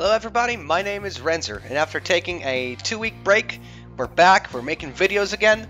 Hello everybody, my name is Renzer, and after taking a 2-week break, we're back, we're making videos again,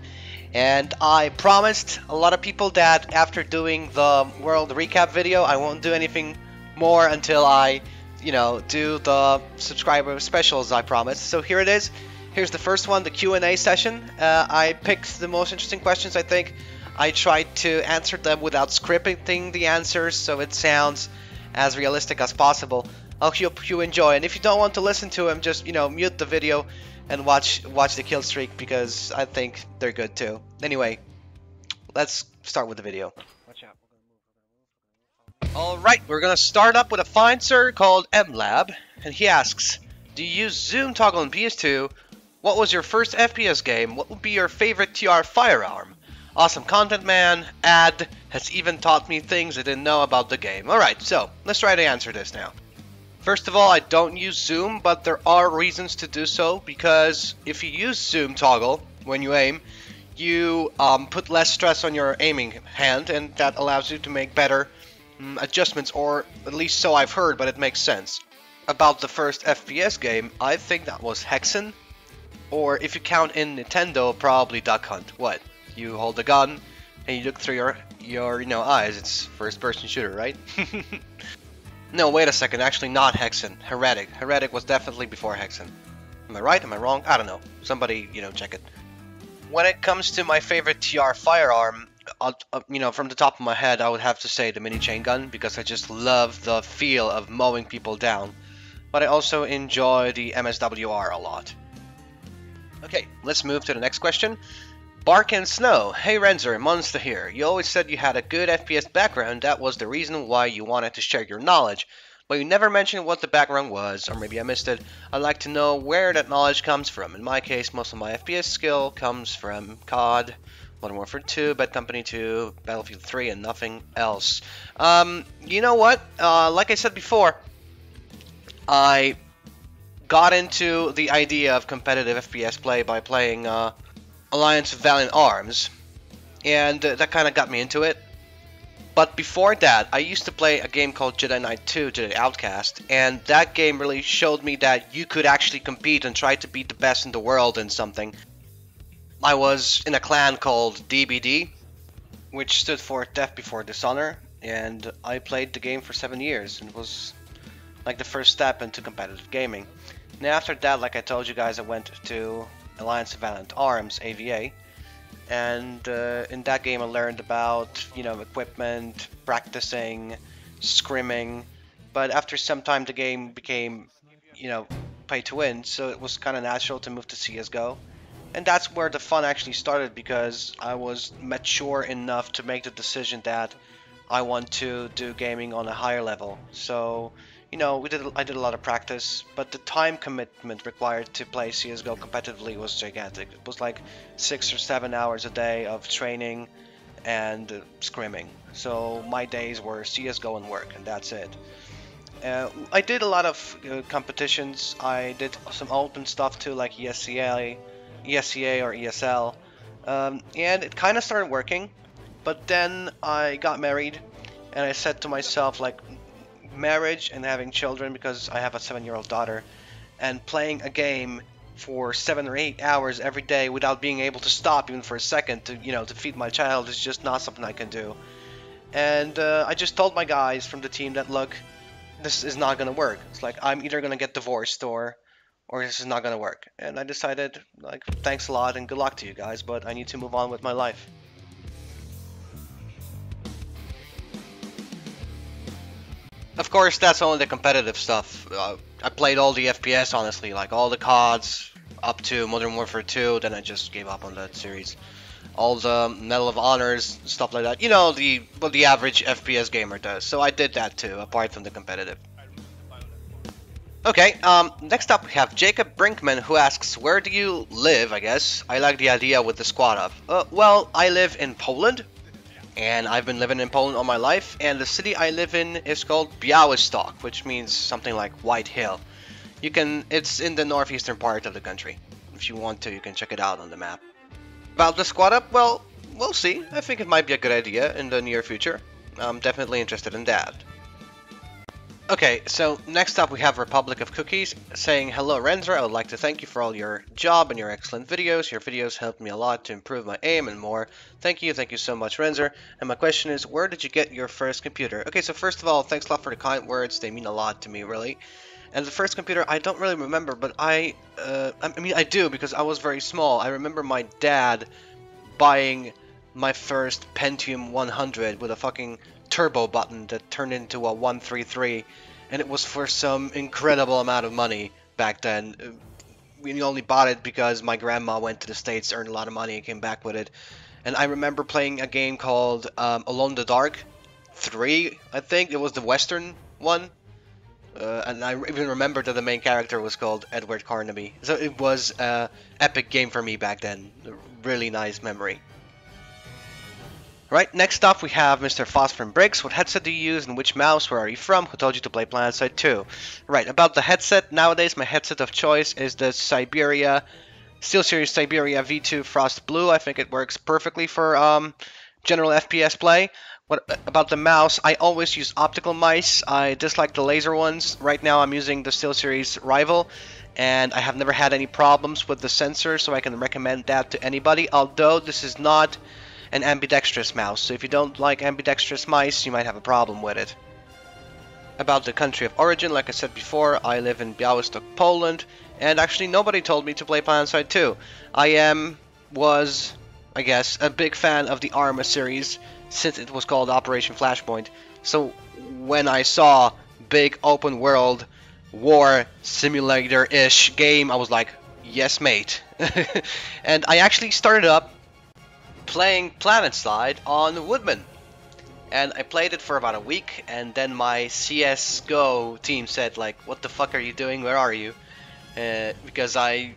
and I promised a lot of people that after doing the world recap video, I won't do anything more until I, do the subscriber specials I promised. So here it is. Here's the first one, the Q&A session. I picked the most interesting questions, I think. I tried to answer them without scripting the answers, so it sounds as realistic as possible. I hope you enjoy, and if you don't want to listen to them, just mute the video and watch the kill streak, because I think they're good too. Anyway, let's start with the video. Watch out. Alright, we're gonna start up with a fine sir called MLab, and he asks, do you use zoom toggle in PS2? What was your first FPS game? What would be your favorite TR firearm? Awesome content, man. Ad has even taught me things I didn't know about the game. Alright, so let's try to answer this now. First of all, I don't use zoom, but there are reasons to do so, because if you use zoom toggle when you aim, you put less stress on your aiming hand, and that allows you to make better adjustments, or at least so I've heard, but it makes sense. About the first FPS game, I think that was Hexen, or if you count in Nintendo, probably Duck Hunt. What? You hold the gun, and you look through your eyes. It's first-person shooter, right? No, wait a second, actually not Hexen. Heretic. Heretic was definitely before Hexen. Am I right? Am I wrong? I don't know. Somebody, check it. When it comes to my favorite TR firearm, from the top of my head, I would have to say the mini chain gun, because I just love the feel of mowing people down. But I also enjoy the MSWR a lot. Okay, let's move to the next question. Bark and Snow. Hey Renzer, Monster here. You always said you had a good FPS background. That was the reason why you wanted to share your knowledge. But you never mentioned what the background was, or maybe I missed it. I'd like to know where that knowledge comes from. In my case, most of my FPS skill comes from COD, Modern Warfare 2, Bad Company 2, Battlefield 3, and nothing else. You know what? Like I said before, I got into the idea of competitive FPS play by playing Alliance of Valiant Arms, and that kind of got me into it. But before that, I used to play a game called Jedi Knight 2, Jedi Outcast, and that game really showed me that you could actually compete and try to beat the best in the world in something. I was in a clan called DBD, which stood for Death Before Dishonor, and I played the game for 7 years, and it was like the first step into competitive gaming. And after that, like I told you guys, I went to Alliance of Valiant Arms, AVA, and in that game I learned about, equipment, practicing, scrimming, but after some time the game became, pay to win, so it was kind of natural to move to CSGO, and that's where the fun actually started, because I was mature enough to make the decision that I want to do gaming on a higher level. So I did a lot of practice, but the time commitment required to play CSGO competitively was gigantic. It was like 6 or 7 hours a day of training and scrimming. So my days were CSGO and work, and that's it. I did a lot of competitions. I did some open stuff too, like ESCA or ESL, and it kind of started working. But then I got married, and I said to myself, like, marriage and having children, because I have a 7-year-old daughter, and playing a game for 7 or 8 hours every day without being able to stop even for a second to feed my child is just not something I can do. And I just told my guys from the team that, look, this is not gonna work. It's like, I'm either gonna get divorced or this is not gonna work. And I decided, like, thanks a lot and good luck to you guys, but I need to move on with my life. Of course, that's only the competitive stuff. I played all the FPS, honestly, like all the CODs up to Modern Warfare 2, then I just gave up on that series. All the Medal of Honors, stuff like that. What the average FPS gamer does. So I did that too, apart from the competitive. Okay, next up we have Jacob Brinkman, who asks, where do you live, I guess? I like the idea with the squad up. Well, I live in Poland. And I've been living in Poland all my life, and the city I live in is called Białystok, which means something like White Hill. It's in the northeastern part of the country. If you want to, you can check it out on the map. About the squad up, well, we'll see. I think it might be a good idea in the near future. I'm definitely interested in that. Okay, so next up we have Republic of Cookies saying, "Hello Renzer, I would like to thank you for all your job and your excellent videos. Your videos helped me a lot to improve my aim and more. Thank you so much Renzer. And my question is, where did you get your first computer?" Okay, so first of all, thanks a lot for the kind words. They mean a lot to me, really. And the first computer, I don't really remember, but I mean, I do because I was very small. I remember my dad buying my first Pentium 100 with a fucking turbo button that turned into a 133, and it was for some incredible amount of money back then. We only bought it because my grandma went to the States, earned a lot of money, and came back with it. And I remember playing a game called Alone in the Dark 3, I think. It was the Western one. And I even remember that the main character was called Edward Carnaby. So it was an epic game for me back then. A really nice memory. Right, next up we have Mr. Phosphor Briggs. What headset do you use and which mouse? Where are you from? Who told you to play Planetside 2? Right, about the headset, nowadays my headset of choice is the SteelSeries Siberia V2 Frost Blue. I think it works perfectly for general FPS play. What about the mouse? I always use optical mice. I dislike the laser ones. Right now I'm using the SteelSeries Rival, and I have never had any problems with the sensor, so I can recommend that to anybody, although this is not an ambidextrous mouse, so if you don't like ambidextrous mice, you might have a problem with it. About the country of origin, like I said before, I live in Białystok, Poland, and actually nobody told me to play Planetside 2. Was, I guess, a big fan of the Arma series, since it was called Operation Flashpoint, so when I saw big open world war simulator-ish game, I was like, yes mate. And I actually started up playing Planetside on Woodman, and I played it for about a week, and then my CSGO team said, like, what the fuck are you doing, where are you? Because I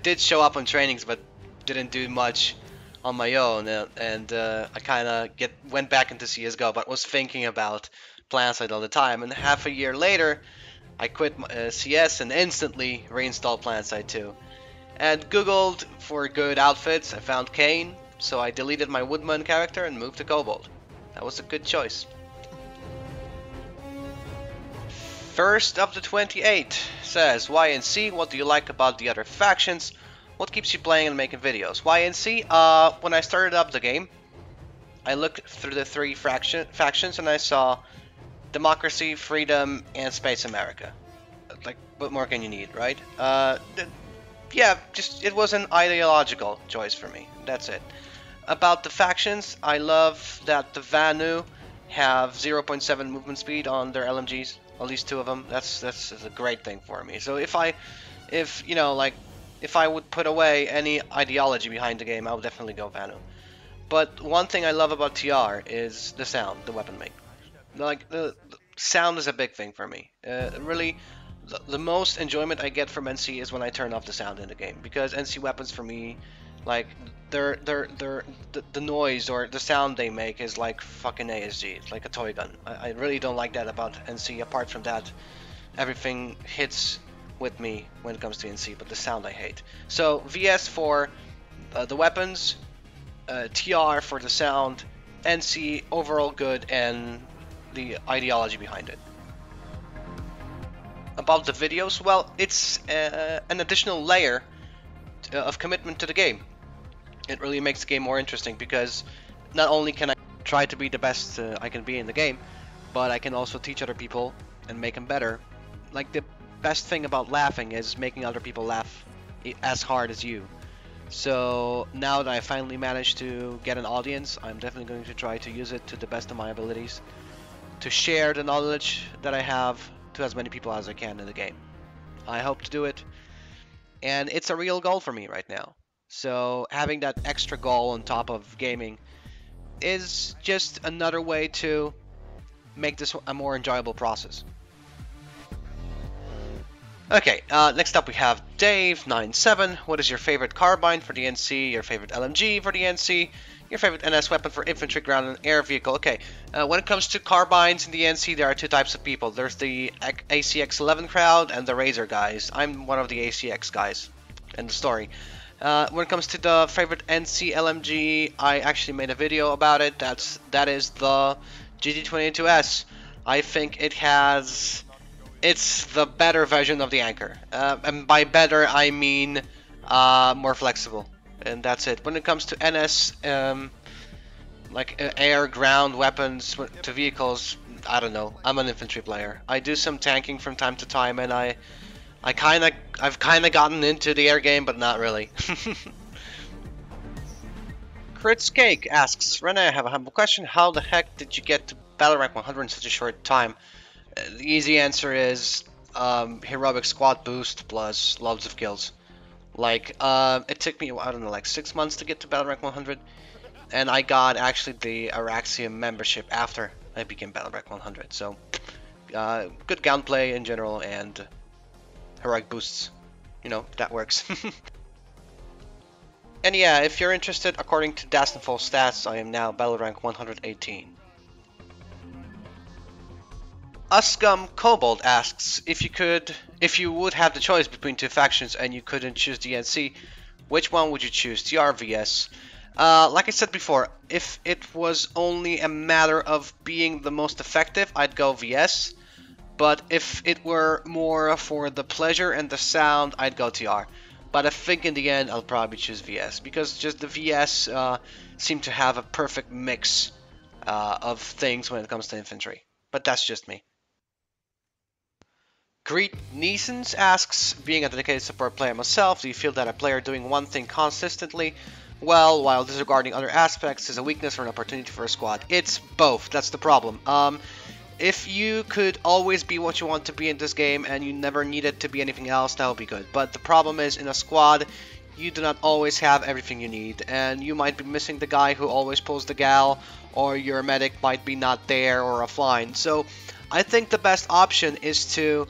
did show up on trainings but didn't do much on my own, and I kind of went back into CSGO, but was thinking about Planetside all the time, and half a year later I quit CS and instantly reinstalled Planetside 2 and googled for good outfits. I found Kane, so I deleted my Woodman character and moved to Kobold. That was a good choice. First of the 28 says, YNC, what do you like about the other factions? What keeps you playing and making videos? YNC, when I started up the game, I looked through the three factions and I saw Democracy, Freedom, and Space America. Like, what more can you need, right? Yeah, just it was an ideological choice for me. That's it. About the factions, I love that the Vanu have 0.7 movement speed on their LMGs, at least two of them. That's a great thing for me. So if I would put away any ideology behind the game, I would definitely go Vanu. But one thing I love about TR is the sound, the weapon make. Like, the sound is a big thing for me. Really, the most enjoyment I get from NC is when I turn off the sound in the game, because NC weapons for me, like, the noise or the sound they make is like fucking ASG. It's like a toy gun. I really don't like that about NC. Apart from that, everything hits with me when it comes to NC, but the sound I hate. So VS for the weapons, TR for the sound, NC overall good, and the ideology behind it. About the videos, well, it's an additional layer of commitment to the game. It really makes the game more interesting, because not only can I try to be the best I can be in the game, but I can also teach other people and make them better. Like, the best thing about laughing is making other people laugh as hard as you. So now that I finally managed to get an audience, I'm definitely going to try to use it to the best of my abilities to share the knowledge that I have to as many people as I can in the game. I hope to do it, and it's a real goal for me right now. So having that extra goal on top of gaming is just another way to make this a more enjoyable process. Okay, next up we have Dave97. What is your favorite carbine for the NC, your favorite LMG for the NC, your favorite NS weapon for infantry, ground, and air vehicle? Okay, when it comes to carbines in the NC, there are two types of people. There's the ACX11 crowd and the Razor guys. I'm one of the ACX guys. End of story. When it comes to the favorite NC LMG, I actually made a video about it. That is the GT22S. I think it has It's the better version of the anchor. And by better, I mean more flexible. And that's it. When it comes to NS, like air, ground, weapons to vehicles, I don't know. I'm an infantry player. I do some tanking from time to time, and I've kind of gotten into the air game, but not really. Crits Cake asks, Rene, I have a humble question. How the heck did you get to battle rank 100 in such a short time? The easy answer is heroic squad boost plus loads of kills. Like, it took me, I don't know, like 6 months to get to battle rank 100, and I got actually the Araxium membership after I became battle rank 100. So, good gunplay in general and heroic boosts. You know, that works. And yeah, if you're interested, according to Dastenfall stats, I am now battle rank 118. Uscum Kobold asks, if you would have the choice between two factions and you couldn't choose DNC, which one would you choose, TR vs? Like I said before, if it was only a matter of being the most effective, I'd go VS. But if it were more for the pleasure and the sound, I'd go TR. But I think in the end, I'll probably choose VS, because just the VS seem to have a perfect mix of things when it comes to infantry. But that's just me. Greet Neesons asks, being a dedicated support player myself, do you feel that a player doing one thing consistently well while disregarding other aspects is a weakness or an opportunity for a squad? It's both. That's the problem. If you could always be what you want to be in this game and you never needed to be anything else, that would be good. But the problem is, in a squad, you do not always have everything you need, and you might be missing the guy who always pulls the gal, or your medic might be not there or offline. So I think the best option is to,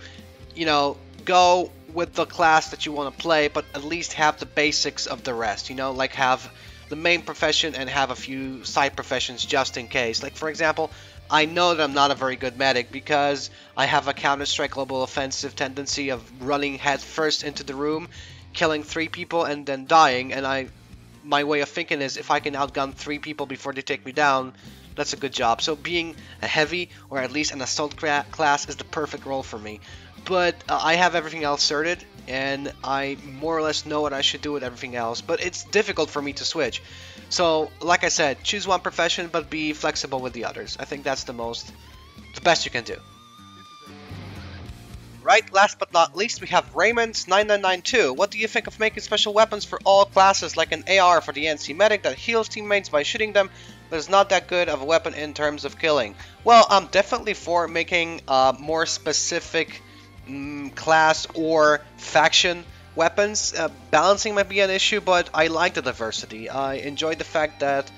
you know, go with the class that you want to play, but at least have the basics of the rest, you know, like have the main profession and have a few side professions just in case. Like, for example, I know that I'm not a very good medic because I have a Counter-Strike Global Offensive tendency of running head first into the room, killing 3 people and then dying, and my way of thinking is if I can outgun 3 people before they take me down, that's a good job. So being a heavy or at least an assault class is the perfect role for me. But I have everything else sorted, and I more or less know what I should do with everything else, but it's difficult for me to switch. So, like I said, choose one profession, but be flexible with the others. I think that's the best you can do. Right, last but not least, we have Raymond's9992. What do you think of making special weapons for all classes, like an AR for the NC medic that heals teammates by shooting them, but is not that good of a weapon in terms of killing? Well, I'm definitely for making more specific class or faction weapons. Balancing might be an issue, but I like the diversity. I enjoy the fact that,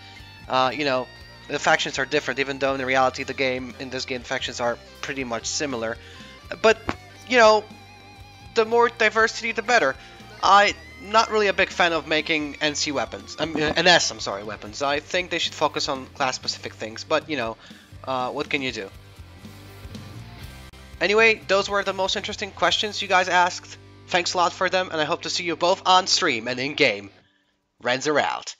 you know, the factions are different, even though in reality in this game factions are pretty much similar. But, you know, the more diversity, the better. I'm not really a big fan of making NC weapons. NS, I'm sorry, weapons. I think they should focus on class-specific things, but, you know, what can you do? Anyway, those were the most interesting questions you guys asked. Thanks a lot for them, and I hope to see you both on stream and in-game. Renzer out.